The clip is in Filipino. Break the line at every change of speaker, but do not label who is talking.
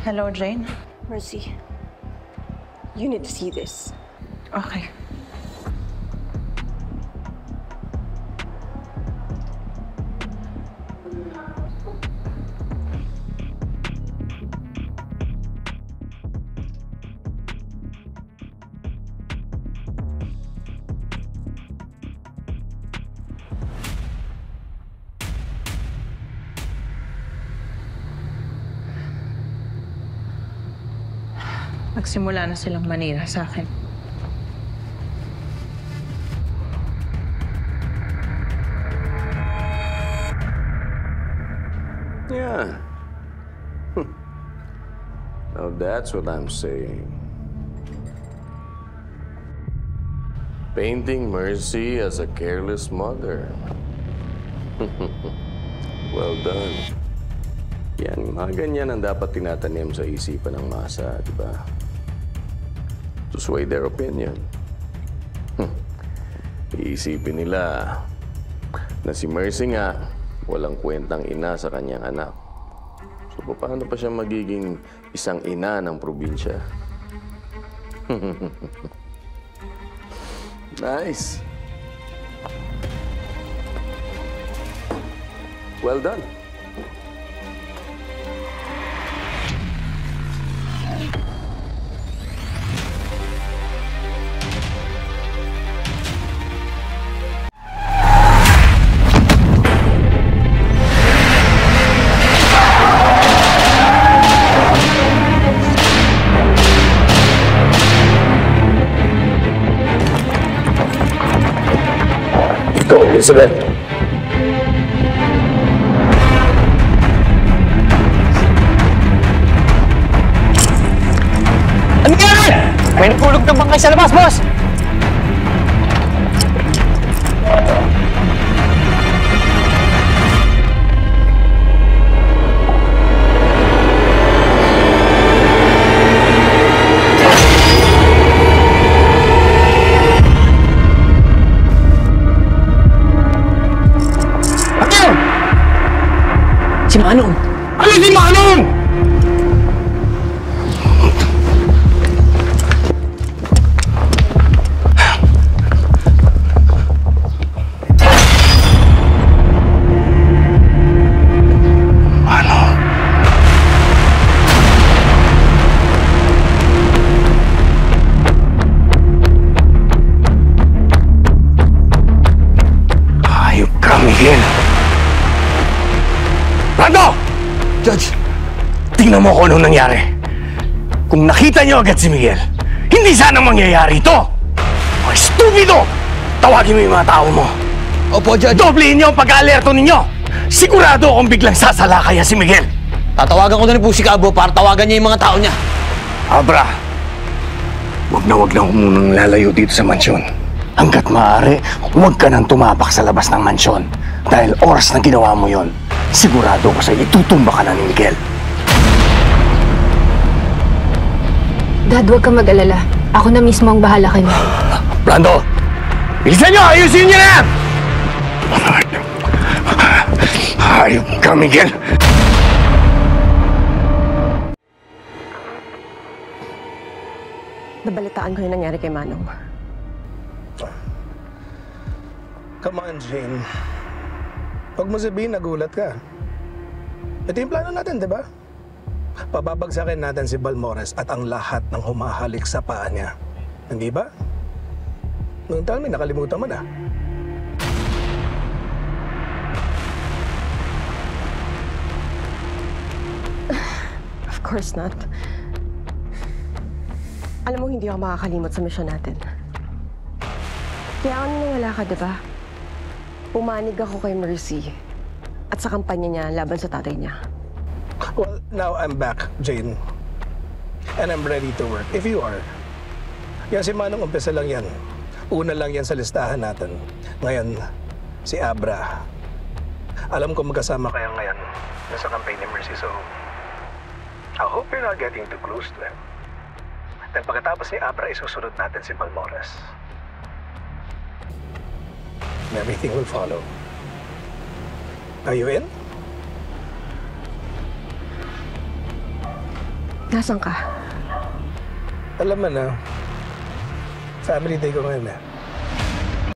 Hello, Jane.
Mercy, you need to see this.
Okay. Nagsimula na silang manira sa akin.
Yeah. Now that's what I'm saying. Painting Mercy as a careless mother. Well done. Yan, mga ganyan ang dapat tinatanim sa isipan ng masa, di ba? To sway their opinion. Iisipin nila na si Mercy nga walang kwentang ina sa kanyang anak. So, paano pa siya magiging isang ina ng probinsya? Nice. Well done. Elizabeth.
Ano nangyari? May napulog ng bangkay sa labas, boss! Si Manong!
Ano si Manong? Manong? Hayop ka, Miguel! Brando! Judge, tingnan mo kung anong nangyari. Kung nakita niyo agad si Miguel, hindi sana mangyayari ito! Mga stupido! Tawagin mo yung mga tao mo.
Opo, Judge.
Doblehin niyo ang pag-alerto ninyo! Sigurado akong biglang sasalakaya si Miguel!
Tatawagan ko na rin po si Cabo para tawagan niya yung mga tao niya.
Abra, wag na ako munang lalayo dito sa mansyon. Hanggat maaari, huwag ka nang tumapak sa labas ng mansyon. Dahil oras na ginawa mo yon, sigurado ko sa'yo itutumba ka na ni Miguel.
Dad, huwag kang mag-alala. Ako na mismo ang bahala kayo.
Brando, bilisan niyo! Ayusin niyo na yan! Hayop ka, Miguel!
Nabalitaan ko yung nangyari kay Manong.
Come on, Jane. Huwag mo sabihin nagulat ka. Ito yung plano natin, di ba? Pababagsakin natin si Balmores at ang lahat ng humahalik sa paa niya. Hindi ba? Noong tell me, nakalimutan mo na.
Of course not. Alam mo, hindi ako makakalimot sa mission natin. Kaya ako nanawala ka, di ba? Pumanig ako kay Mercy at sa kampanya niya laban sa tatay niya.
Well, now I'm back, Jane. And I'm ready to work, if you are. Yan si Manong, umpisa lang yan. Una lang yan sa listahan natin. Ngayon, si Abra. Alam ko magkasama kayo ngayon sa campaign ni Mercy, so I hope you're not getting too close to him. Dahil pagkatapos ni Abra, isusunod natin si Balmores. And everything will follow. Are you in?
Nasaan ka?
Alam mo na, family day ko ngayon eh.